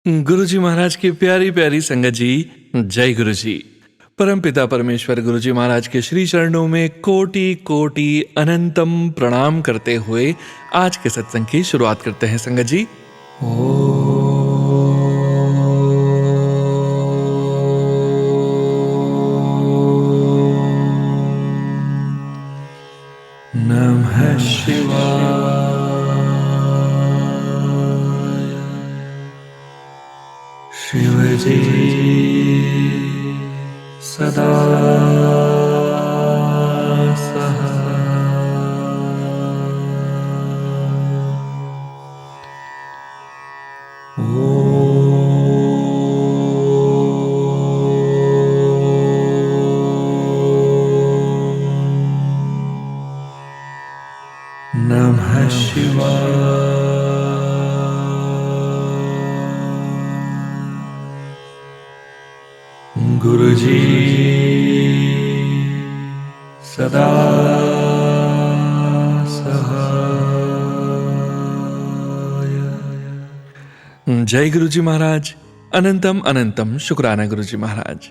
गुरु जी महाराज की प्यारी प्यारी संगत जी, जय गुरु जी। परम पिता परमेश्वर गुरु जी महाराज के श्री चरणों में कोटि कोटि अनंतम प्रणाम करते हुए आज के सत्संग की शुरुआत करते हैं संगत जी। नमः शिवाय। शिव जी सदा सहाय। नमः शिवाय। गुरु जी सदा सहाय। जय गुरु जी महाराज। अनंतम अनंतम शुक्राना गुरु जी महाराज।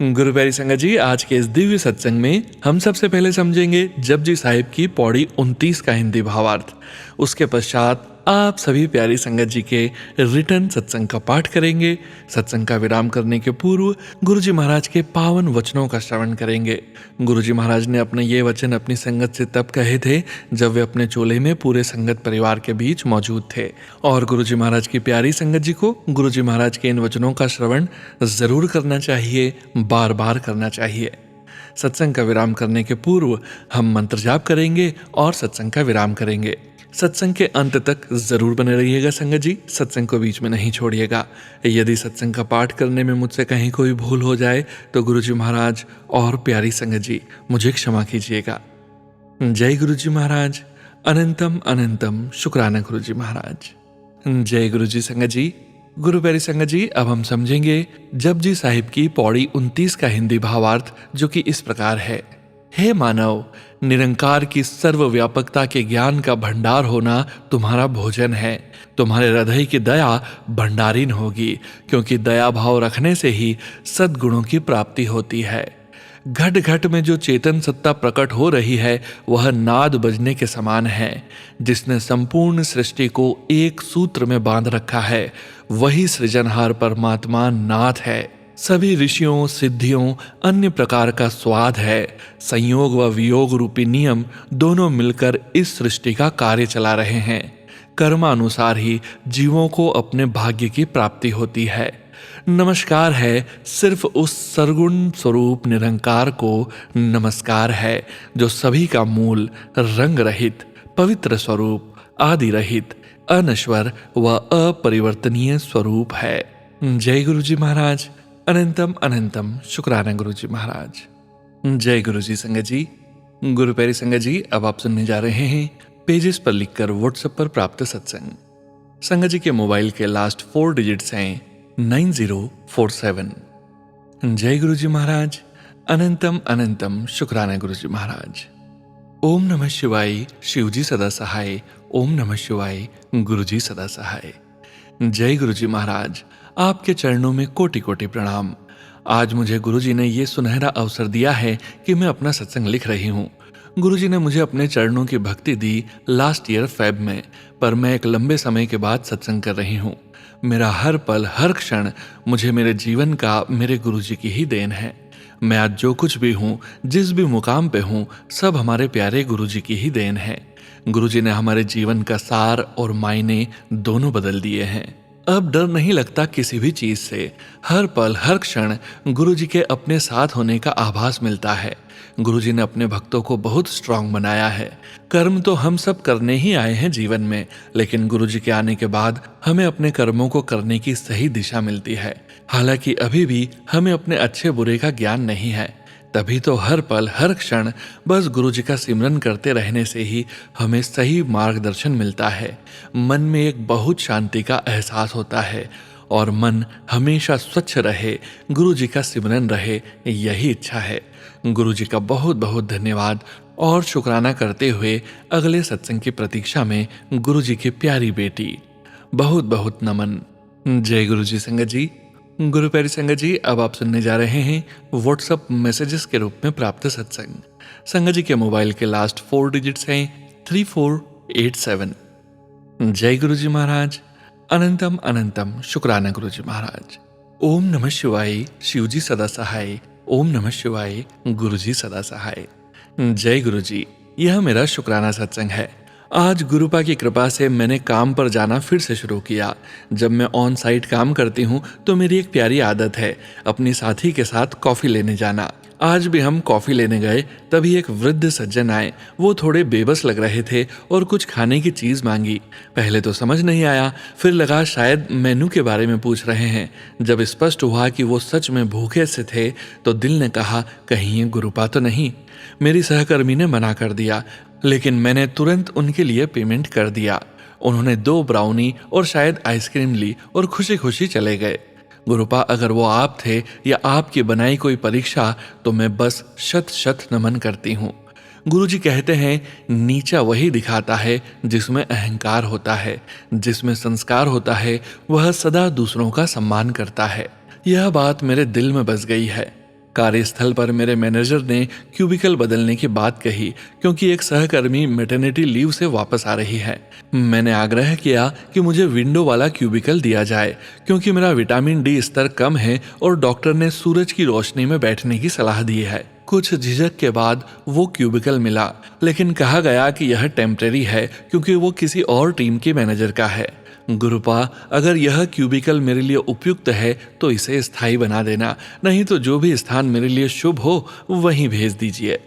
गुरु प्यारी संगत जी, आज के इस दिव्य सत्संग में हम सबसे पहले समझेंगे जपजी साहिब की पौड़ी 29 का हिंदी भावार्थ। उसके पश्चात आप सभी प्यारी संगत जी के रिटर्न सत्संग का पाठ करेंगे। सत्संग का विराम करने के पूर्व गुरु जी महाराज के पावन वचनों का श्रवण करेंगे। गुरु जी महाराज ने अपने ये वचन अपनी संगत से तब कहे थे जब वे अपने चोले में पूरे संगत परिवार के बीच मौजूद थे। और गुरु जी महाराज की प्यारी संगत जी को गुरु जी महाराज के इन वचनों का श्रवण जरूर करना चाहिए, बार बार करना चाहिए। सत्संग का विराम करने के पूर्व हम मंत्र जाप करेंगे और सत्संग का विराम करेंगे। सत्संग के अंत तक जरूर बने रहिएगा संगत जी, सत्संग को बीच में नहीं छोड़िएगा। यदि सत्संग का पाठ करने में मुझसे कहीं कोई भूल हो जाए तो गुरु जी महाराज और प्यारी संगत जी मुझे क्षमा कीजिएगा। जय गुरु जी महाराज। अनंतम अनंतम शुक्राना गुरु जी महाराज। जय गुरु जी संगत जी। गुरु प्यारी संगत जी, अब हम समझेंगे जपजी साहिब की पौड़ी 29 का हिंदी भावार्थ, जो कि इस प्रकार है। हे मानव, निरंकार की सर्वव्यापकता के ज्ञान का भंडार होना तुम्हारा भोजन है। तुम्हारे हृदय की दया भंडारीन होगी, क्योंकि दया भाव रखने से ही सद्गुणों की प्राप्ति होती है। घट घट में जो चेतन सत्ता प्रकट हो रही है वह नाद बजने के समान है। जिसने संपूर्ण सृष्टि को एक सूत्र में बांध रखा है वही सृजनहार परमात्मा नाथ है। सभी ऋषियों, सिद्धियों, अन्य प्रकार का स्वाद है। संयोग व वियोग रूपी नियम दोनों मिलकर इस सृष्टि का कार्य चला रहे हैं। कर्मानुसार ही जीवों को अपने भाग्य की प्राप्ति होती है। नमस्कार है सिर्फ उस सरगुण स्वरूप निरंकार को नमस्कार है, जो सभी का मूल, रंग रहित, पवित्र स्वरूप, आदि रहित, अनश्वर व अपरिवर्तनीय स्वरूप है। जय गुरु जी महाराज। अनंतम अनंतम शुक्राना गुरु जी महाराज। जय गुरु जी संगत जी। गुरु प्यारी संगत जी, अब आप सुनने जा रहे हैं पेजेस पर लिखकर व्हाट्सएप पर प्राप्त सत्संग। संगत जी के मोबाइल के लास्ट 4 डिजिट्स हैं 9047। जय गुरु जी महाराज। अनंतम अनंतम शुक्राना गुरु जी महाराज। ओम नमः शिवाय। शिव जी सदा सहाय। ओम नमः शिवाय। गुरु जी सदा सहाय। जय गुरु जी महाराज। आपके चरणों में कोटि कोटि प्रणाम। आज मुझे गुरुजी ने ये सुनहरा अवसर दिया है कि मैं अपना सत्संग लिख रही हूँ। गुरुजी ने मुझे अपने चरणों की भक्ति दी लास्ट ईयर फेब में, पर मैं एक लंबे समय के बाद सत्संग कर रही हूँ। मेरा हर पल, हर क्षण मुझे मेरे जीवन का मेरे गुरुजी की ही देन है। मैं आज जो कुछ भी हूँ, जिस भी मुकाम पे हूँ, सब हमारे प्यारे गुरुजी की ही देन है। गुरुजी ने हमारे जीवन का सार और मायने दोनों बदल दिए हैं। अब डर नहीं लगता किसी भी चीज से। हर पल, हर क्षण गुरुजी के अपने साथ होने का आभास मिलता है। गुरुजी ने अपने भक्तों को बहुत स्ट्रांग बनाया है। कर्म तो हम सब करने ही आए हैं जीवन में, लेकिन गुरुजी के आने के बाद हमें अपने कर्मों को करने की सही दिशा मिलती है। हालांकि अभी भी हमें अपने अच्छे बुरे का ज्ञान नहीं है। तभी तो हर पल, हर क्षण बस गुरुजी का सिमरन करते रहने से ही हमें सही मार्गदर्शन मिलता है। मन में एक बहुत शांति का एहसास होता है और मन हमेशा स्वच्छ रहे, गुरुजी का सिमरन रहे, यही इच्छा है। गुरुजी का बहुत बहुत धन्यवाद और शुक्राना करते हुए अगले सत्संग की प्रतीक्षा में गुरुजी की प्यारी बेटी। बहुत बहुत नमन। जय गुरु जी संगत जी। गुरु प्यारी संगत जी, अब आप सुनने जा रहे हैं व्हाट्सएप मैसेजेस के रूप में प्राप्त सत्संग। संगत जी के मोबाइल के लास्ट 4 डिजिट्स हैं 3487। जय गुरु जी महाराज। अनंतम अनंतम शुक्राना गुरु जी महाराज। ओम नमः शिवाय, शिव जी सदा सहाय। ओम नमः शिवाय, गुरु जी सदा सहाय। जय गुरु जी। यह मेरा शुक्राना सत्संग है। आज गुरुपा की कृपा से मैंने काम पर जाना फिर से शुरू किया। जब मैं ऑन साइट काम करती हूँ तो मेरी एक प्यारी आदत है अपनी साथी के साथ कॉफी लेने जाना। आज भी हम कॉफी लेने गए, तभी एक वृद्ध सज्जन आए। वो थोड़े बेबस लग रहे थे और कुछ खाने की चीज मांगी। पहले तो समझ नहीं आया, फिर लगा शायद मेनू के बारे में पूछ रहे हैं। जब स्पष्ट हुआ कि वो सच में भूखे से थे तो दिल ने कहा कहीं ये गुरुपा तो नहीं। मेरी सहकर्मी ने मना कर दिया, लेकिन मैंने तुरंत उनके लिए पेमेंट कर दिया। उन्होंने 2 ब्राउनी और शायद आइसक्रीम ली और खुशी खुशी चले गए। गुरुपा, अगर वो आप थे या आपकी बनाई कोई परीक्षा तो मैं बस शत शत नमन करती हूँ। गुरुजी कहते हैं नीचा वही दिखाता है जिसमें अहंकार होता है, जिसमें संस्कार होता है वह सदा दूसरों का सम्मान करता है। यह बात मेरे दिल में बस गई है। कार्यस्थल पर मेरे मैनेजर ने क्यूबिकल बदलने की बात कही क्योंकि एक सहकर्मी मैटरनिटी लीव से वापस आ रही है। मैंने आग्रह किया कि मुझे विंडो वाला क्यूबिकल दिया जाए क्योंकि मेरा विटामिन डी स्तर कम है और डॉक्टर ने सूरज की रोशनी में बैठने की सलाह दी है। कुछ झिझक के बाद वो क्यूबिकल मिला, लेकिन कहा गया कि यह टेम्परेरी है क्योंकि वो किसी और टीम के मैनेजर का है। गुरुपा, अगर यह क्यूबिकल मेरे लिए उपयुक्त है तो इसे स्थायी बना देना, नहीं तो जो भी स्थान मेरे लिए शुभ हो वहीं भेज दीजिए।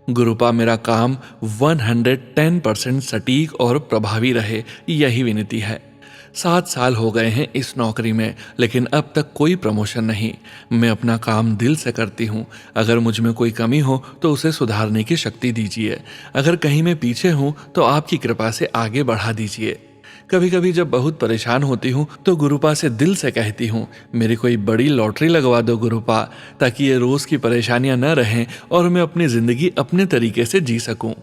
गुरुपा, मेरा काम 110% सटीक और प्रभावी रहे, यही विनती है। 7 साल हो गए हैं इस नौकरी में, लेकिन अब तक कोई प्रमोशन नहीं। मैं अपना काम दिल से करती हूँ। अगर मुझ में कोई कमी हो तो उसे सुधारने की शक्ति दीजिए। अगर कहीं मैं पीछे हूँ तो आपकी कृपा से आगे बढ़ा दीजिए। कभी कभी जब बहुत परेशान होती हूँ तो गुरुपा से दिल से कहती हूँ मेरी कोई बड़ी लॉटरी लगवा दो गुरुपा, ताकि ये रोज की परेशानियां न रहें और मैं अपनी जिंदगी अपने तरीके से जी सकूं।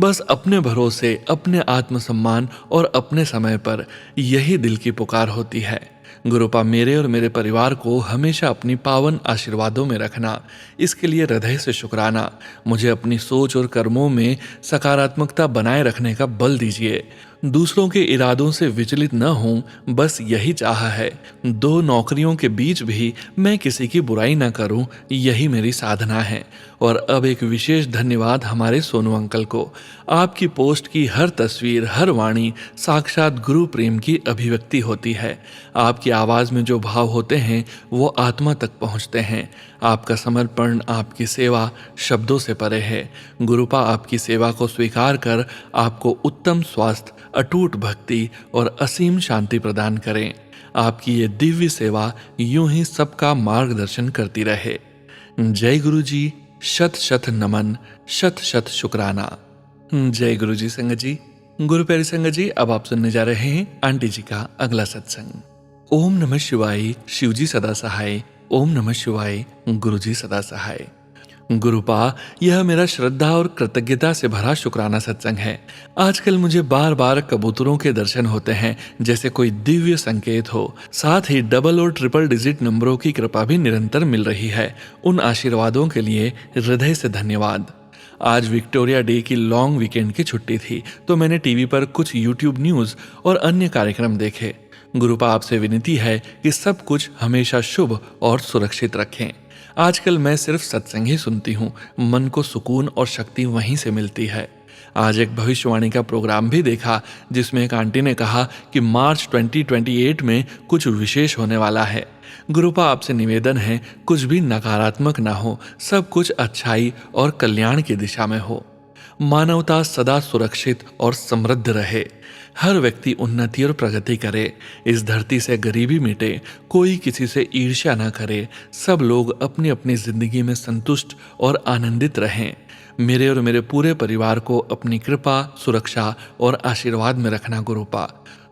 बस अपने भरोसे, अपने आत्मसम्मान और अपने समय पर, यही दिल की पुकार होती है। गुरुपा, मेरे और मेरे परिवार को हमेशा अपनी पावन आशीर्वादों में रखना, इसके लिए हृदय से शुक्राना। मुझे अपनी सोच और कर्मों में सकारात्मकता बनाए रखने का बल दीजिए। दूसरों के इरादों से विचलित न हूं, बस यही चाह है। 2 नौकरियों के बीच भी मैं किसी की बुराई न करूं, यही मेरी साधना है। और अब एक विशेष धन्यवाद हमारे सोनू अंकल को। आपकी पोस्ट की हर तस्वीर, हर वाणी साक्षात गुरु प्रेम की अभिव्यक्ति होती है। आपकी आवाज में जो भाव होते हैं वो आत्मा तक पहुंचते हैं। आपका समर्पण, आपकी सेवा शब्दों से परे है। गुरुपा, आपकी सेवा को स्वीकार कर आपको उत्तम स्वास्थ्य, अटूट भक्ति और असीम शांति प्रदान करें। आपकी ये दिव्य सेवा यूं ही सबका मार्गदर्शन करती रहे। जय गुरु जी, शत शत नमन, शत शत शुक्राना। जय गुरु जी संगत जी। गुरु प्यारी संगत जी, अब आप सुनने जा रहे हैं आंटी जी का अगला सत्संग। ओम नमः शिवाय, शिव जी सदा सहाय। ओम नमः शिवाय, गुरु जी सदा सहाय। गुरुपा, यह मेरा श्रद्धा और कृतज्ञता से भरा शुक्राना सत्संग है। आजकल मुझे बार बार कबूतरों के दर्शन होते हैं, जैसे कोई दिव्य संकेत हो। साथ ही डबल और ट्रिपल डिजिट नंबरों की कृपा भी निरंतर मिल रही है। उन आशीर्वादों के लिए हृदय से धन्यवाद। आज विक्टोरिया डे की लॉन्ग वीकेंड की छुट्टी थी, तो मैंने टीवी पर कुछ यूट्यूब न्यूज और अन्य कार्यक्रम देखे। गुरुपा, आपसे विनती है कि सब कुछ हमेशा शुभ और सुरक्षित रखें। आजकल मैं सिर्फ सत्संग ही सुनती हूँ, मन को सुकून और शक्ति वहीं से मिलती है। आज एक भविष्यवाणी का प्रोग्राम भी देखा जिसमें एक आंटी ने कहा कि मार्च 2028 में कुछ विशेष होने वाला है। गुरुपा, आपसे निवेदन है कुछ भी नकारात्मक ना हो, सब कुछ अच्छाई और कल्याण की दिशा में हो। मानवता सदा सुरक्षित और समृद्ध रहे। हर व्यक्ति उन्नति और प्रगति करे। इस धरती से गरीबी मिटे। कोई किसी से ईर्ष्या न करे। सब लोग अपनी अपनी जिंदगी में संतुष्ट और आनंदित रहें। मेरे और मेरे पूरे परिवार को अपनी कृपा, सुरक्षा और आशीर्वाद में रखना गुरुपा।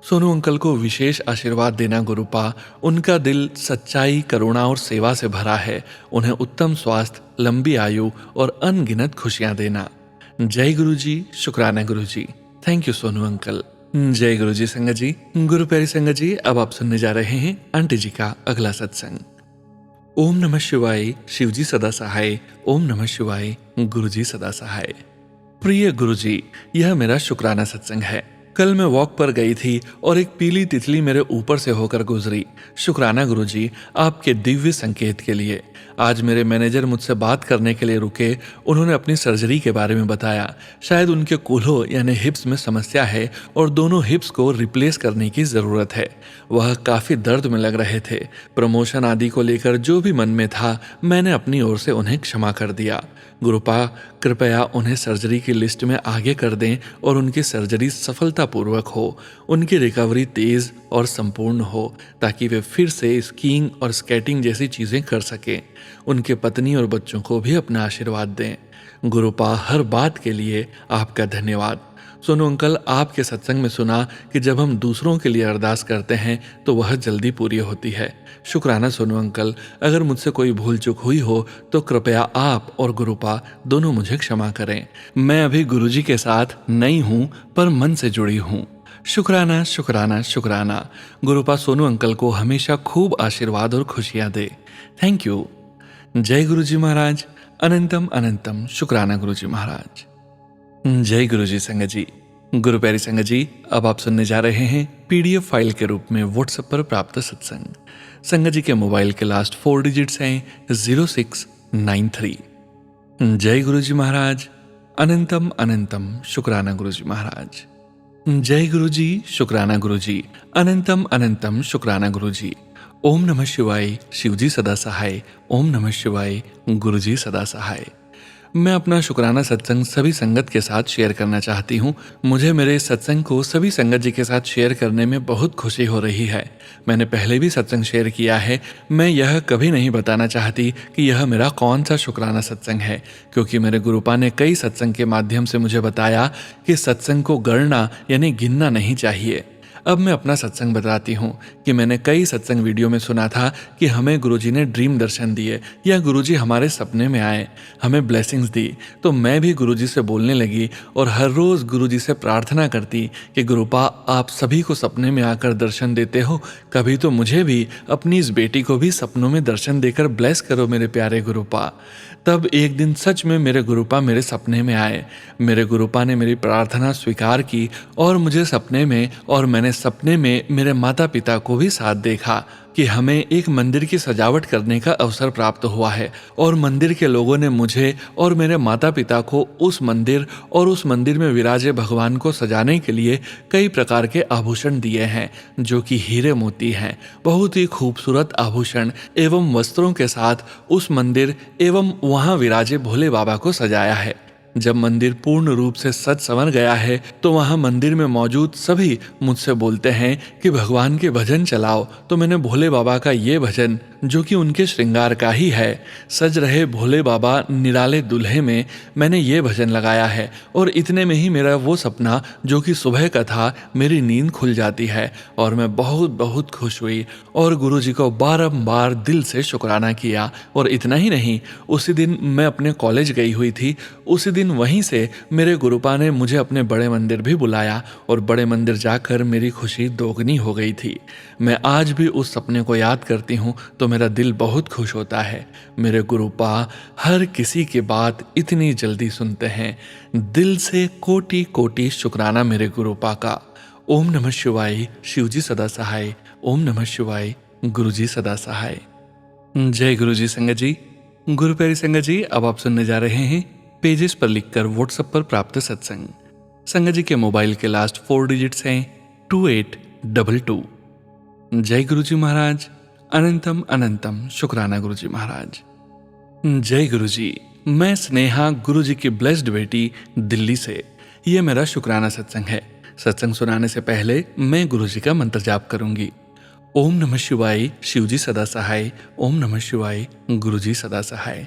सोनू अंकल को विशेष आशीर्वाद देना गुरुपा। उनका दिल सच्चाई, करुणा और सेवा से भरा है। उन्हें उत्तम स्वास्थ्य, लंबी आयु और अनगिनत खुशियां देना। जय गुरु जी, शुक्राना Guru ji. Thank you Sonu uncle. जय गुरु जी संगत जी। गुरु प्यारी संगत जी, अब आप सुनने जा रहे हैं आंटी जी का अगला सत्संग। ओम नमः शिवाय, शिव जी सदा सहाय। ओम नमः शिवाय, गुरु जी सदा सहाय। प्रिय गुरु जी, यह मेरा शुक्राना सत्संग है। कल मैं वॉक पर गई थी और एक पीली तितली मेरे ऊपर से होकर गुजरी। शुक्राना गुरु जी आपके दिव्य संकेत के लिए। आज मेरे मैनेजर मुझसे बात करने के लिए रुके। उन्होंने अपनी सर्जरी के बारे में बताया। शायद उनके कूल्हों यानी हिप्स में समस्या है और दोनों हिप्स को रिप्लेस करने की ज़रूरत है। वह काफ़ी दर्द में लग रहे थे। प्रमोशन आदि को लेकर जो भी मन में था, मैंने अपनी ओर से उन्हें क्षमा कर दिया। गुरुपा, कृपया उन्हें सर्जरी की लिस्ट में आगे कर दें और उनकी सर्जरी सफलतापूर्वक हो, उनकी रिकवरी तेज और संपूर्ण हो, ताकि वे फिर से स्कीइंग और स्केटिंग जैसी चीज़ें कर सकें। उनके पत्नी और बच्चों को भी अपना आशीर्वाद दें। गुरुपा, हर बात के लिए आपका धन्यवाद। सोनू अंकल, आपके सत्संग में सुना कि जब हम दूसरों के लिए अरदास करते हैं तो वह जल्दी पूरी होती है। शुक्राना सोनू अंकल। अगर मुझसे कोई भूल चूक हुई हो तो कृपया आप और गुरुपा दोनों मुझे क्षमा करें। मैं अभी गुरुजी के साथ नई हूँ पर मन से जुड़ी हूँ। शुक्राना शुक्राना शुक्राना। गुरुपा सोनू अंकल को हमेशा खूब आशीर्वाद और खुशियाँ दे। Thank you. जय गुरुजी महाराज। अनंतम अनंतम शुक्राना गुरुजी महाराज। जय गुरुजी संगत जी। गुरु प्यारी संगत जी, अब आप सुनने जा रहे हैं पीडीएफ फाइल के रूप में व्हाट्सएप पर प्राप्त सत्संग। संगत जी के मोबाइल के लास्ट 4 डिजिट्स हैं 0693। जय गुरुजी महाराज। अनंतम अनंतम शुक्राना गुरुजी महाराज। जय गुरुजी, शुक्राना गुरुजी। अनंतम अनंतम शुक्राना गुरुजी। ओम नमः शिवाय, शिवजी सदा सहाय। ओम नमः शिवाय, गुरुजी सदा सहाय। मैं अपना शुक्राना सत्संग सभी संगत के साथ शेयर करना चाहती हूँ। मुझे मेरे इस सत्संग को सभी संगत जी के साथ शेयर करने में बहुत खुशी हो रही है। मैंने पहले भी सत्संग शेयर किया है। मैं यह कभी नहीं बताना चाहती कि यह मेरा कौन सा शुक्राना सत्संग है, क्योंकि मेरे गुरुपा ने कई सत्संग के माध्यम से मुझे बताया कि सत्संग को गणना यानी गिनना नहीं चाहिए। अब मैं अपना सत्संग बताती हूँ कि मैंने कई सत्संग वीडियो में सुना था कि हमें गुरुजी ने ड्रीम दर्शन दिए या गुरुजी हमारे सपने में आए, हमें ब्लेसिंग्स दी। तो मैं भी गुरुजी से बोलने लगी और हर रोज़ गुरुजी से प्रार्थना करती कि गुरुपा, आप सभी को सपने में आकर दर्शन देते हो, कभी तो मुझे भी, अपनी इस बेटी को भी सपनों में दर्शन देकर ब्लेस करो मेरे प्यारे गुरुपा। तब एक दिन सच में मेरे गुरुपा मेरे सपने में आए। मेरे गुरुपा ने मेरी प्रार्थना स्वीकार की और मुझे सपने में, और मैंने सपने में मेरे माता पिता को भी साथ देखा कि हमें एक मंदिर की सजावट करने का अवसर प्राप्त हुआ है और मंदिर के लोगों ने मुझे और मेरे माता पिता को उस मंदिर और उस मंदिर में विराजे भगवान को सजाने के लिए कई प्रकार के आभूषण दिए हैं, जो कि हीरे मोती हैं। बहुत ही खूबसूरत आभूषण एवं वस्त्रों के साथ उस मंदिर एवं वहाँ विराजे भोले बाबा को सजाया है। जब मंदिर पूर्ण रूप से सज संवर गया है तो वहाँ मंदिर में मौजूद सभी मुझसे बोलते हैं कि भगवान के भजन चलाओ। तो मैंने भोले बाबा का ये भजन, जो कि उनके श्रृंगार का ही है, सज रहे भोले बाबा निराले दुल्हे में, मैंने ये भजन लगाया है। और इतने में ही मेरा वो सपना जो कि सुबह का था, मेरी नींद खुल जाती है और मैं बहुत बहुत खुश हुई और गुरुजी को बारंबार दिल से शुक्राना किया। और इतना ही नहीं, उसी दिन मैं अपने कॉलेज गई हुई थी। उसी दिन वहीं से मेरे गुरुपा ने मुझे अपने बड़े मंदिर भी बुलाया और बड़े मंदिर जाकर मेरी खुशी दोगुनी हो गई थी। मैं आज भी उस सपने को याद करती हूँ तो मेरा दिल बहुत खुश होता है। मेरे गुरुपा हर किसी की बात इतनी जल्दी सुनते हैं। दिल से कोटि कोटि शुक्राना मेरे गुरुपा का। ओम नमः शिवाय, शिवजी सदा सहाय। ओम नमः शिवाय, गुरुजी सदा सहाय। जय गुरुजी संगत जी। गुरु प्यारी संगत जी, अब आप सुनने जा रहे हैं पेजेस पर लिखकर व्हाट्सएप पर प्राप्त सत्संग। संगत जी के मोबाइल के लास्ट 4 डिजिट्स हैं 2822। जय गुरुजी महाराज। अनंतम अनंतम शुक्राना गुरुजी महाराज। जय गुरुजी। मैं स्नेहा, गुरुजी की ब्लेस्ड बेटी, दिल्ली से। ये मेरा शुक्राना सत्संग है। सत्संग सुनाने से पहले मैं गुरुजी का मंत्र जाप करूंगी। ओम नमः शिवाय, शिवजी सदा सहाय। ओम नमः शिवाय, गुरुजी सदा सहाय।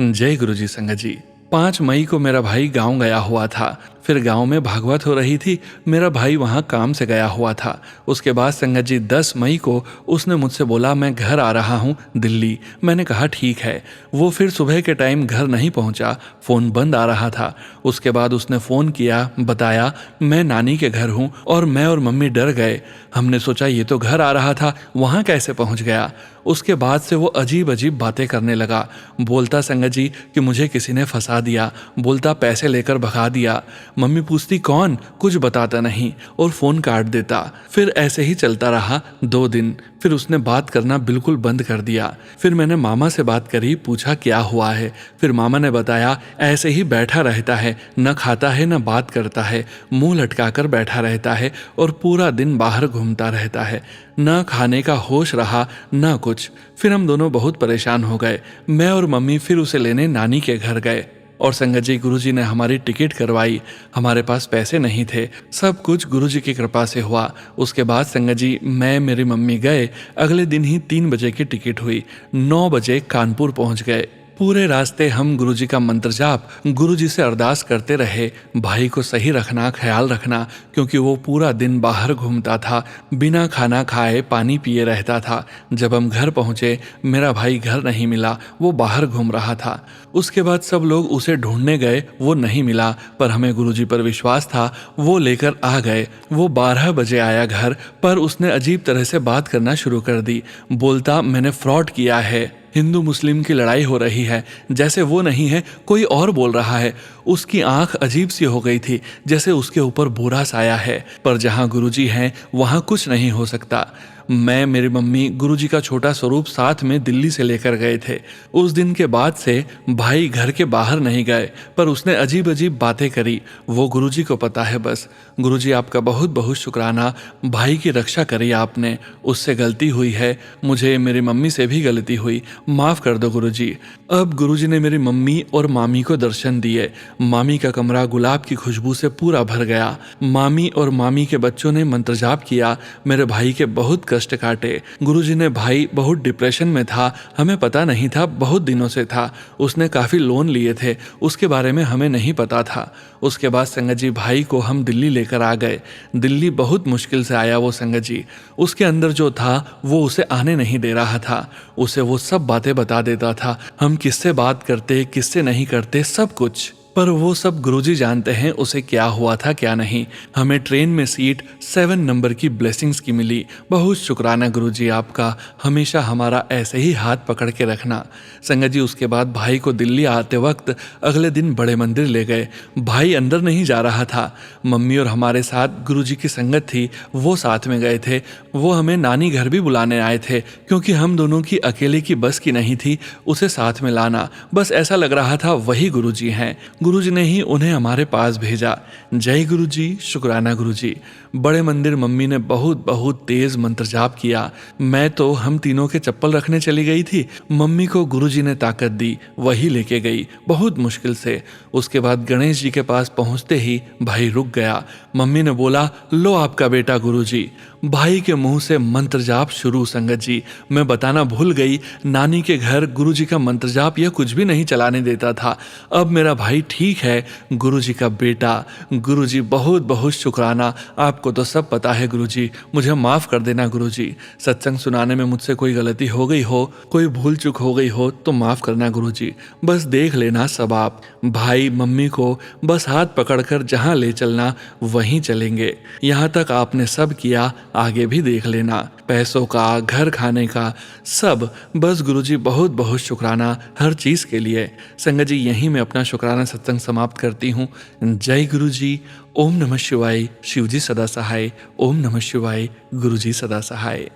जय गुरुजी संगत जी। 5 मई को मेरा भाई गांव गया हुआ था। फिर गांव में भागवत हो रही थी। मेरा भाई वहां काम से गया हुआ था। उसके बाद संगत जी 10 मई को उसने मुझसे बोला मैं घर आ रहा हूं दिल्ली। मैंने कहा ठीक है। वो फिर सुबह के टाइम घर नहीं पहुंचा, फ़ोन बंद आ रहा था। उसके बाद उसने फ़ोन किया, बताया मैं नानी के घर हूं और मैं और मम्मी डर गए। हमने सोचा ये तो घर आ रहा था, वहां कैसे पहुंच गया। उसके बाद से वो अजीब अजीब बातें करने लगा। बोलता संगत जी कि मुझे किसी ने फंसा दिया, बोलता पैसे लेकर भगा दिया। मम्मी पूछती कौन, कुछ बताता नहीं और फ़ोन काट देता। फिर ऐसे ही चलता रहा 2 दिन। फिर उसने बात करना बिल्कुल बंद कर दिया। फिर मैंने मामा से बात करी, पूछा क्या हुआ है। फिर मामा ने बताया ऐसे ही बैठा रहता है, न खाता है न बात करता है, मुंह लटकाकर बैठा रहता है और पूरा दिन बाहर घूमता रहता है। न खाने का होश रहा न कुछ। फिर हम दोनों बहुत परेशान हो गए। मैं और मम्मी फिर उसे लेने नानी के घर गए और संगत जी गुरुजी ने हमारी टिकट करवाई। हमारे पास पैसे नहीं थे, सब कुछ गुरुजी की कृपा से हुआ। उसके बाद संगत जी मैं मेरी मम्मी गए। अगले दिन ही 3 बजे की टिकट हुई। 9 बजे कानपुर पहुंच गए। पूरे रास्ते हम गुरुजी का मंत्र जाप, गुरुजी से अरदास करते रहे भाई को सही रखना, ख्याल रखना, क्योंकि वो पूरा दिन बाहर घूमता था, बिना खाना खाए पानी पिए रहता था। जब हम घर पहुंचे मेरा भाई घर नहीं मिला, वो बाहर घूम रहा था। उसके बाद सब लोग उसे ढूंढने गए, वो नहीं मिला, पर हमें गुरुजी पर विश्वास था, वो लेकर आ गए। वो 12 बजे आया घर, पर उसने अजीब तरह से बात करना शुरू कर दी। बोलता मैंने फ्रॉड किया है, हिंदू मुस्लिम की लड़ाई हो रही है, जैसे वो नहीं है कोई और बोल रहा है। उसकी आंख अजीब सी हो गई थी, जैसे उसके ऊपर बुरा साया है, पर जहां गुरुजी हैं वहां कुछ नहीं हो सकता। मैं मेरी मम्मी गुरुजी का छोटा स्वरूप साथ में दिल्ली से लेकर गए थे। उस दिन के बाद से भाई घर के बाहर नहीं गए, पर उसने अजीब अजीब बातें करी, वो गुरुजी को पता है बस। गुरुजी आपका बहुत बहुत शुक्राना, भाई की रक्षा करी आपने। उससे गलती हुई है, मुझे मेरी मम्मी से भी गलती हुई, माफ़ कर दो गुरुजी। अब गुरुजी ने मेरी मम्मी और मामी को दर्शन दिए। मामी का कमरा गुलाब की खुशबू से पूरा भर गया। मामी और मामी के बच्चों ने मंत्र जाप किया, मेरे भाई के बहुत कष्ट काटे। गुरुजी ने, भाई बहुत डिप्रेशन में था, हमें पता नहीं था, बहुत दिनों से था। उसने काफ़ी लोन लिए थे, उसके बारे में हमें नहीं पता था। उसके बाद संगत जी भाई को हम दिल्ली लेकर आ गए। दिल्ली बहुत मुश्किल से आया वो संगत जी। उसके अंदर जो था वो उसे आने नहीं दे रहा था। उसे वो सब बातें बता देता था, हम किससे बात करते किससे नहीं करते, सब कुछ। पर वो सब गुरुजी जानते हैं उसे क्या हुआ था क्या नहीं। हमें ट्रेन में सीट 7 नंबर की ब्लेसिंग्स की मिली। बहुत शुक्राना गुरुजी आपका, हमेशा हमारा ऐसे ही हाथ पकड़ के रखना। संगत जी उसके बाद भाई को दिल्ली आते वक्त अगले दिन बड़े मंदिर ले गए। भाई अंदर नहीं जा रहा था। मम्मी और हमारे साथ गुरुजी की संगत थी, वो साथ में गए थे। वो हमें नानी घर भी बुलाने आए थे, क्योंकि हम दोनों की अकेले की बस की नहीं थी उसे साथ में लाना। बस ऐसा लग रहा था वही गुरुजी हैं। गुरुजी ने ही उन्हें हमारे पास भेजा। जय गुरुजी, शुक्राना गुरुजी। बड़े मंदिर मम्मी ने बहुत बहुत तेज मंत्र जाप किया। मैं तो हम तीनों के चप्पल रखने चली गई थी, मम्मी को गुरुजी ने ताकत दी, वही लेके गई बहुत मुश्किल से। उसके बाद गणेश जी के पास पहुंचते ही भाई रुक गया। मम्मी ने बोला, लो आपका बेटा गुरुजी। भाई के मुंह से मंत्र जाप शुरू। संगत जी मैं बताना भूल गई, नानी के घर गुरुजी का मंत्र जाप यह कुछ भी नहीं चलाने देता था। अब मेरा भाई ठीक है, गुरुजी का बेटा। गुरुजी बहुत बहुत शुक्राना, आपको तो सब पता है गुरुजी, मुझे माफ़ कर देना गुरुजी। सत्संग सुनाने में मुझसे कोई गलती हो गई हो, कोई भूल चूक हो गई हो तो माफ़ करना गुरुजी। बस देख लेना सब आप। भाई मम्मी को बस हाथ पकड़कर जहाँ ले चलना वहीं चलेंगे। यहाँ तक आपने सब किया, आगे भी देख लेना, पैसों का, घर खाने का, सब। बस गुरुजी बहुत बहुत शुक्राना हर चीज़ के लिए। संगत जी यहीं मैं अपना शुक्राना सत्संग समाप्त करती हूँ। जय गुरुजी। ओम नमः शिवाय। शिवजी सदा सहाय। ओम नमः शिवाय। गुरुजी सदा सहाय।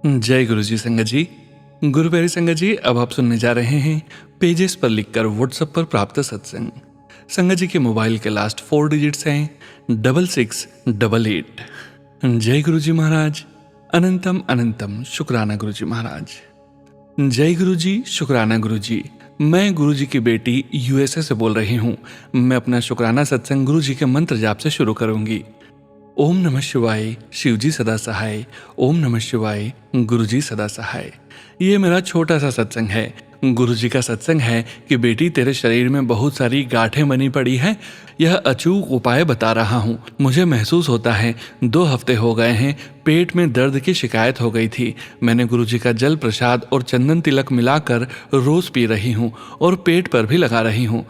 जय गुरुजी। संगत जी, गुरु प्यारी संगत जी, अब आप सुनने जा रहे हैं पेजेस पर लिखकर व्हाट्सएप पर प्राप्त सत्संग। संगत जी के मोबाइल के लास्ट 4 डिजिट्स हैं 6688। जय गुरुजी महाराज। अनंतम अनंतम शुक्राना गुरुजी महाराज। जय गुरुजी, शुक्राना गुरुजी। मैं गुरुजी की बेटी यूएसए से बोल रही हूँ। मैं अपना शुक्राना सत्संग गुरुजी के मंत्र जाप से शुरू करूंगी। ओम नमः शिवाय। शिवजी सदा सहाय। ओम नमः शिवाय। गुरुजी सदा सहाय। ये मेरा छोटा सा सत्संग है, गुरुजी का सत्संग है कि बेटी तेरे शरीर में बहुत सारी गांठें बनी पड़ी हैं। यह अचूक उपाय बता रहा हूँ। मुझे महसूस होता है 2 हफ्ते हो गए हैं पेट में दर्द की शिकायत हो गई थी। मैंने गुरुजी का जल प्रसाद और चंदन तिलक मिलाकर रोज पी रही हूँ और पेट पर भी लगा रही हूँ।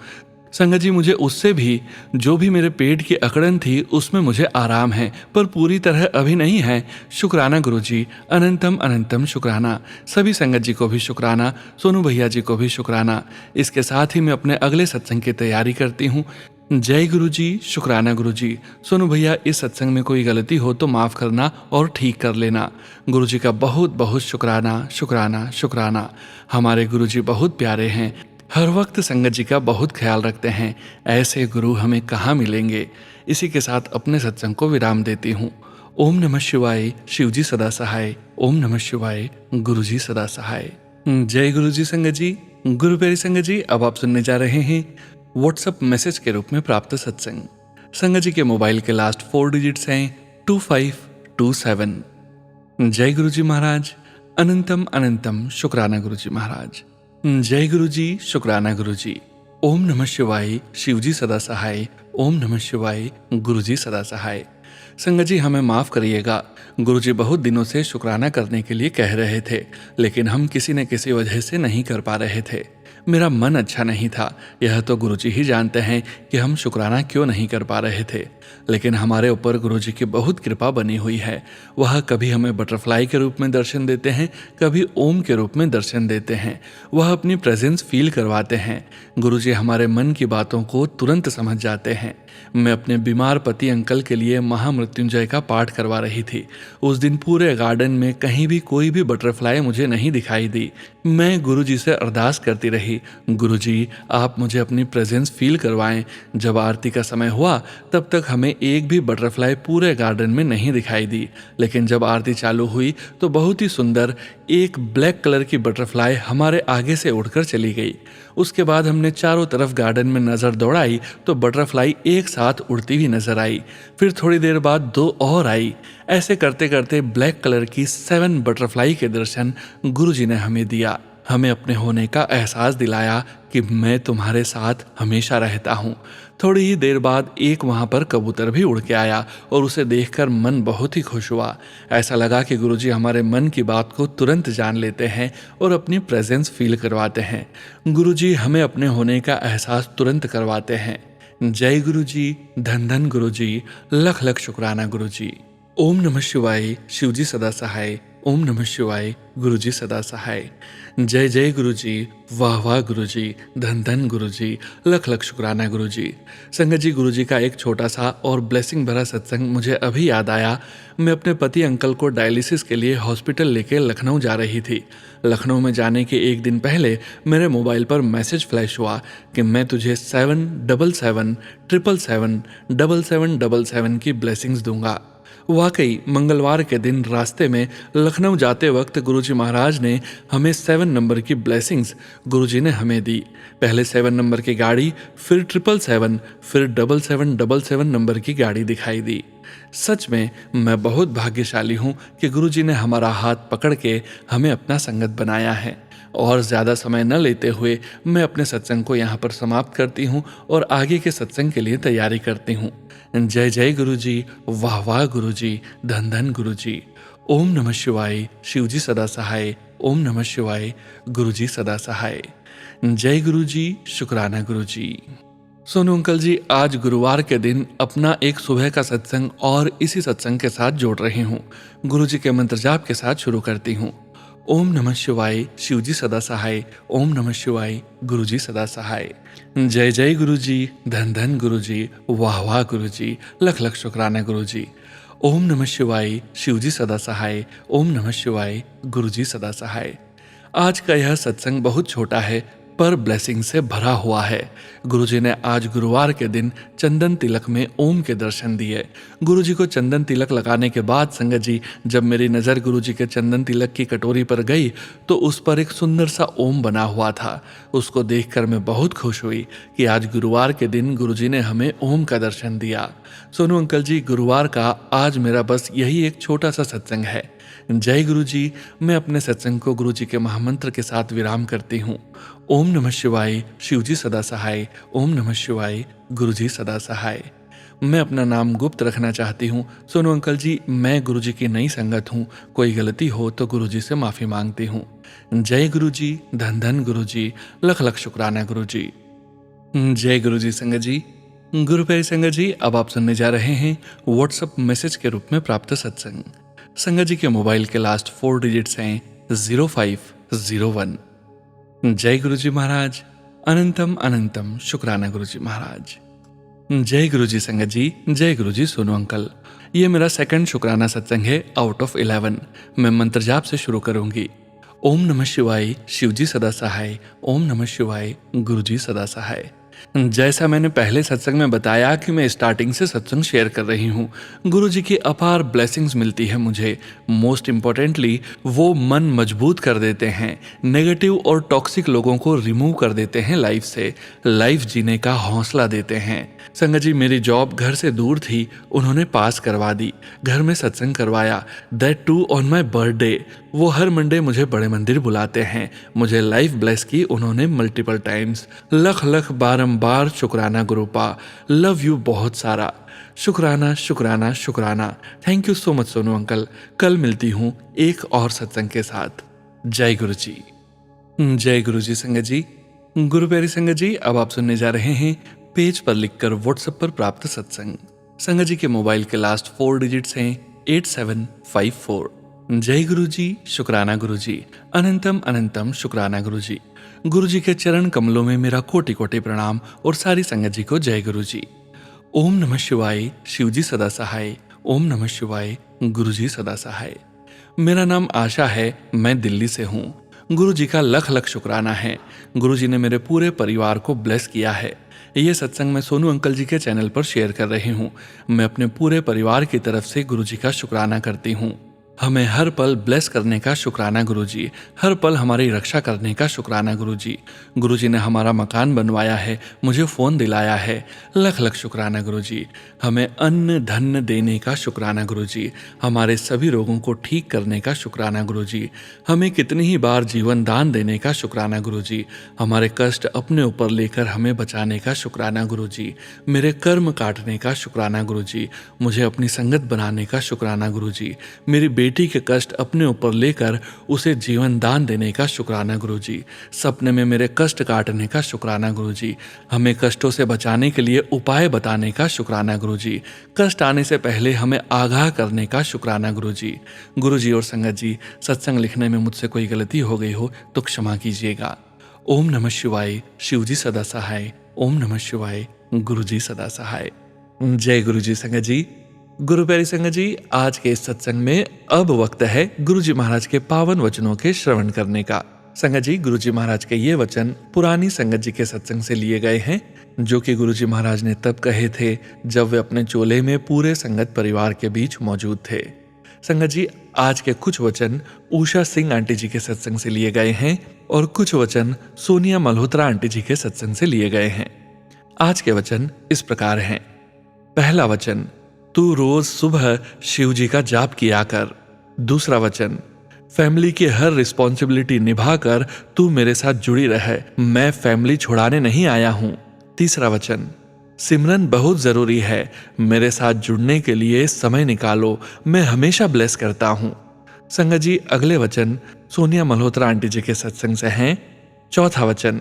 संगत जी, मुझे उससे भी जो भी मेरे पेट की अकड़न थी उसमें मुझे आराम है, पर पूरी तरह अभी नहीं है। शुक्राना गुरुजी, अनंतम अनंतम शुक्राना। सभी संगत जी को भी शुक्राना, सोनू भैया जी को भी शुक्राना। इसके साथ ही मैं अपने अगले सत्संग की तैयारी करती हूँ। जय गुरुजी, शुक्राना गुरुजी। सोनू भैया, इस सत्संग में कोई गलती हो तो माफ़ करना और ठीक कर लेना। गुरुजी का बहुत बहुत शुक्राना शुक्राना शुक्राना। हमारे गुरुजी बहुत प्यारे हैं, हर वक्त संगत जी का बहुत ख्याल रखते हैं। ऐसे गुरु हमें कहाँ मिलेंगे। इसी के साथ अपने सत्संग को विराम देती हूँ। ओम नमः शिवाय, शिवजी सदा सहाय। ओम नमः शिवाय, गुरुजी सदा सहाय। जय गुरुजी संगत जी। गुरु प्यारी संगत जी, अब आप सुनने जा रहे हैं व्हाट्सएप मैसेज के रूप में प्राप्त सत्संग। संगत जी के मोबाइल के लास्ट 4 डिजिट्स हैं 2527। जय गुरुजी महाराज, अनंतम अनंतम शुक्राना गुरुजी महाराज। जय गुरुजी, शुक्राना गुरुजी। ओम नमः शिवाय, शिवजी सदा सहाय। ओम नमः शिवाय, गुरुजी सदा सहाय। संगत जी, हमें माफ़ करिएगा। गुरुजी बहुत दिनों से शुक्राना करने के लिए कह रहे थे, लेकिन हम किसी न किसी वजह से नहीं कर पा रहे थे। मेरा मन अच्छा नहीं था, यह तो गुरुजी ही जानते हैं कि हम शुक्राना क्यों नहीं कर पा रहे थे। लेकिन हमारे ऊपर गुरुजी की बहुत कृपा बनी हुई है। वह कभी हमें बटरफ्लाई के रूप में दर्शन देते हैं, कभी ओम के रूप में दर्शन देते हैं। वह अपनी प्रेजेंस फील करवाते हैं। गुरुजी हमारे मन की बातों को तुरंत समझ जाते हैं। मैं अपने बीमार पति अंकल के लिए महामृत्युंजय का पाठ करवा रही थी। उस दिन पूरे गार्डन में कहीं भी कोई भी बटरफ्लाई मुझे नहीं दिखाई दी। मैं गुरुजी से अरदास करती रही, गुरुजी आप मुझे अपनी प्रेजेंस फील करवाएं। जब आरती का समय हुआ तब तक हमें एक भी बटरफ्लाई पूरे गार्डन में नहीं दिखाई दी, लेकिन जब आरती चालू हुई तो बहुत ही सुंदर एक ब्लैक कलर की बटरफ्लाई हमारे आगे से उड़कर चली गई। उसके बाद हमने चारों तरफ गार्डन में नज़र दौड़ाई तो बटरफ्लाई एक साथ उड़ती हुई नजर आई। फिर थोड़ी देर बाद 2 और आई। ऐसे करते करते ब्लैक कलर की 7 बटरफ्लाई के दर्शन गुरुजी ने हमें दिया। हमें अपने होने का एहसास दिलाया कि मैं तुम्हारे साथ हमेशा रहता हूँ। थोड़ी ही देर बाद एक वहाँ पर कबूतर भी उड़ के आया और उसे देखकर मन बहुत ही खुश हुआ। ऐसा लगा कि गुरुजी हमारे मन की बात को तुरंत जान लेते हैं और अपनी प्रेजेंस फील करवाते हैं। गुरुजी हमें अपने होने का एहसास तुरंत करवाते हैं। जय गुरुजी, धन धन गुरुजी, लख लख शुक्राना गुरुजी। ओम नमः शिवाय, शिवजी सदा सहाय। ओम नमः शिवाय, गुरुजी सदा सहाय। जय जय गुरुजी, वाह वाह गुरुजी, धन धन गुरुजी, लख लख शुक्राना गुरुजी। संगत जी, गुरुजी का एक छोटा सा और ब्लेसिंग भरा सत्संग मुझे अभी याद आया। मैं अपने पति अंकल को डायलिसिस के लिए हॉस्पिटल लेके लखनऊ जा रही थी। लखनऊ में जाने के एक दिन पहले मेरे मोबाइल पर मैसेज फ्लैश हुआ कि मैं तुझे 777777777 की ब्लेसिंग्स दूंगा। वाकई मंगलवार के दिन रास्ते में लखनऊ जाते वक्त गुरुजी महाराज ने हमें 7 नंबर की ब्लेसिंग्स गुरुजी ने हमें दी। पहले 7 नंबर की गाड़ी, फिर 777, फिर 7777 नंबर की गाड़ी दिखाई दी। सच में मैं बहुत भाग्यशाली हूँ कि गुरुजी ने हमारा हाथ पकड़ के हमें अपना संगत बनाया है। और ज़्यादा समय न लेते हुए मैं अपने सत्संग को यहाँ पर समाप्त करती हूँ और आगे के सत्संग के लिए तैयारी करती हूँ। जय जय गुरुजी, वाह वाह गुरुजी, धन धन गुरुजी। ओम नमः शिवाय, शिवजी सदा सहाय। ओम नमः शिवाय, गुरुजी सदा सहाय। जय गुरुजी, शुक्राना गुरुजी। सोनू अंकल जी, आज गुरुवार के दिन अपना एक सुबह का सत्संग और इसी सत्संग के साथ जोड़ रही हूँ। गुरुजी के मंत्र जाप के साथ शुरू करती हूँ। ओम नमः शिवाय, शिवजी सदा सहाय। ओम नमः शिवाय, गुरुजी सदा सहाय। जय जय गुरुजी, धन धन गुरुजी, वाह वाह गुरुजी, लख लख शुक्राना गुरुजी। ओम नमः शिवाय, शिवजी सदा सहाय। ओम नमः शिवाय, गुरुजी सदा सहाय। आज का यह सत्संग बहुत छोटा है पर ब्लेसिंग से भरा हुआ है। गुरुजी ने आज गुरुवार के दिन चंदन तिलक में ओम के दर्शन दिए। गुरुजी को चंदन तिलक लगाने के बाद संगत जी, जब मेरी नज़र गुरुजी के चंदन तिलक की कटोरी पर गई तो उस पर एक सुंदर सा ओम बना हुआ था। उसको देखकर मैं बहुत खुश हुई कि आज गुरुवार के दिन गुरुजी ने हमें ओम का दर्शन दिया। सोनू अंकल जी, गुरुवार का आज मेरा बस यही एक छोटा सा सत्संग है। जय गुरु जी। मैं अपने सत्संग को गुरु जी के महामंत्र के साथ विराम करती हूँ। ओम नमः शिवाय, शिव जी सदा सहाय। ओम नमः शिवाय, गुरु जी सदा सहाय। मैं अपना नाम गुप्त रखना चाहती हूँ। सोनू अंकल जी, मैं गुरु जी की नई संगत हूँ। कोई गलती हो तो गुरु जी से माफ़ी मांगती हूँ। जय गुरु जी, धन धन गुरु जी, लख लख शुक्राना गुरु जी। जय गुरु जी संगत जी। गुरु प्यारी संगत जी, अब आप सुनने जा रहे हैं व्हाट्सएप मैसेज के रूप में प्राप्त सत्संग। संगत जी के मोबाइल के लास्ट 4 डिजिट्स हैं 0501। जय गुरु जी महाराज, अनंतम अनंतम शुक्राना गुरु जी महाराज। जय गुरु जी संगत जी, जय गुरु जी सोनू अंकल। ये मेरा सेकंड शुक्राना सत्संग है आउट ऑफ 11। मैं मंत्र जाप से शुरू करूंगी। ओम नमः शिवाय, शिव जी सदा सहाय। ओम नमः शिवाय, गुरु जी सदा सहाय। जैसा मैंने पहले सत्संग में बताया कि मैं स्टार्टिंग से सत्संग शेयर कर रही हूँ। गुरु जी की अपार ब्लेसिंग्स मिलती है मुझे। मोस्ट इम्पोर्टेंटली वो मन मजबूत कर देते हैं, नेगेटिव और टॉक्सिक लोगों को रिमूव कर देते हैं लाइफ से, लाइफ जीने का हौसला देते हैं। संगत जी, मेरी जॉब घर से दूर थी, उन्होंने पास करवा दी। घर में सत्संग करवाया, that too on my birthday. वो हर मंडे मुझे बड़े मंदिर बुलाते हैं। मुझे लाइफ ब्लेस की उन्होंने मल्टीपल टाइम्स। लख लख बारंबार शुक्राना गुरुपा, लव यू बहुत सारा। शुक्राना शुक्राना शुक्राना। Thank you so much Sonu uncle. कल मिलती हूँ एक और सत्संग के साथ। जय गुरु जी। जय गुरु जी संगत जी। गुरु प्यारी संगत जी, अब आप सुनने जा रहे हैं पेज पर लिखकर व्हाट्सएप पर प्राप्त सत्संग। संगत जी के मोबाइल के लास्ट 4 डिजिट्स हैं 8754। जय गुरु जी, शुक्राना गुरु जी, अनंतम अनंतम शुक्राना गुरु जी। गुरु जी के चरण कमलों में मेरा कोटि कोटि प्रणाम और सारी संगत जी को जय गुरु जी। ओम नमः शिवाय, शिव जी सदा सहाय। ओम नमः शिवाय, गुरु जी सदा सहाय। मेरा नाम आशा है, मैं दिल्ली से हूँ। गुरु जी का लख लख शुक्राना है। गुरु जी ने मेरे पूरे परिवार को ब्लेस किया है। ये सत्संग मैं सोनू अंकल जी के चैनल पर शेयर कर रही हूँ। मैं अपने पूरे परिवार की तरफ से गुरु जी का शुक्राना करती हूँ। हमें हर पल ब्लेस करने का शुक्राना गुरु जी, हर पल हमारी रक्षा करने का शुक्राना गुरु जी। गुरु जी ने हमारा मकान बनवाया है, मुझे फ़ोन दिलाया है, लख लख शुक्राना गुरु जी। हमें अन्न धन देने का शुक्राना गुरु जी, हमारे सभी रोगों को ठीक करने का शुक्राना गुरु जी। हमें कितनी ही बार जीवन दान देने का शुक्राना गुरु जी। हमारे कष्ट अपने ऊपर लेकर हमें बचाने का शुक्राना गुरु जी। मेरे कर्म काटने का शुक्राना गुरु जी। मुझे अपनी संगत बनाने का शुक्राना गुरु जी। मेरी बेटी के कष्ट अपने ऊपर लेकर उसे जीवन दान देने का शुक्राना गुरु जी। सपने में मेरे कष्ट काटने का शुक्राना गुरु जी। हमें कष्टों से बचाने के लिए उपाय बताने का शुक्राना गुरु जी। कष्ट आने से पहले हमें आगाह करने का शुक्राना गुरु जी। गुरु जी और संगत जी, सत्संग लिखने में मुझसे कोई गलती हो गई हो तो क्षमा कीजिएगा। ओम नमः शिवाय, शिव जी सदा सहाय। ओम नमः शिवाय, गुरु जी सदा सहाय। जय गुरु जी संगत जी। गुरु प्यारी संगत जी, आज के इस सत्संग में अब वक्त है गुरु जी महाराज के पावन वचनों के श्रवण करने का। संगत जी, गुरु जी महाराज के ये वचन पुरानी संगत जी के सत्संग से लिए गए हैं, जो कि गुरु जी महाराज ने तब कहे थे जब वे अपने चोले में पूरे संगत परिवार के बीच मौजूद थे। संगत जी, आज के कुछ वचन उषा सिंह आंटी जी के सत्संग से लिए गए हैं और कुछ वचन सोनिया मल्होत्रा आंटी जी के सत्संग से लिए गए हैं। आज के वचन इस प्रकार हैं। पहला वचन, तू रोज सुबह शिव जी का जाप किया कर। दूसरा वचन, फैमिली की हर रिस्पॉन्सिबिलिटी निभाकर तू मेरे साथ जुड़ी रहे, मैं फैमिली छुड़ाने नहीं आया हूं। तीसरा वचन, सिमरन बहुत जरूरी है, मेरे साथ जुड़ने के लिए समय निकालो, मैं हमेशा ब्लेस करता हूं। संगत जी, अगले वचन सोनिया मल्होत्रा आंटी जी के सत्संग से हैं। चौथा वचन,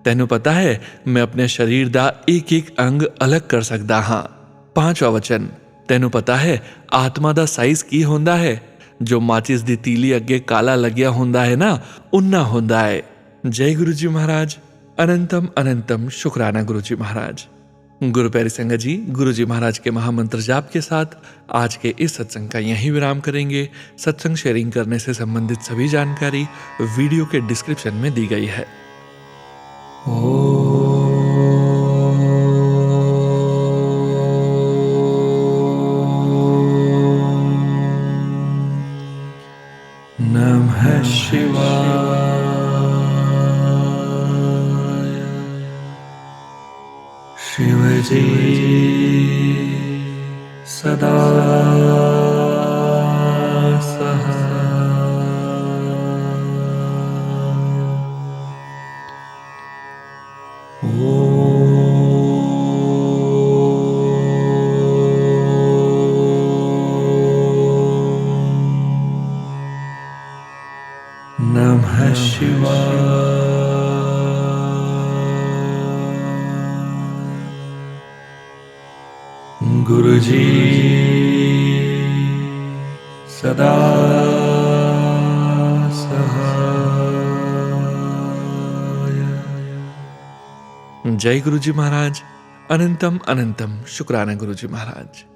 तेनू पता है मैं अपने शरीर दा एक एक अंग अलग कर सकदा हां। पांचवा वचन, तेनू पता है आत्मा दा साइज की होंदा है, जो माचिस दी तीली अगे काला लगिया होंदा है ना, उन्ना होंदा है। जय गुरु जी महाराज, अनंतम अनंतम शुक्राना गुरु जी महाराज। गुरु प्यारी संगत जी, गुरु जी महाराज के महामंत्र जाप के साथ आज के इस सत्संग का यहीं विराम करेंगे। सत्संग शेयरिंग करने से संबंधित सभी जानकारी वीडियो के डिस्क्रिप्शन में दी गई है। नमः शिवाय। शिव जी सदा सहाय। गुरुजी सदा सहाय। जय गुरुजी महाराज। अनंतम अनंतम शुक्राना गुरुजी महाराज।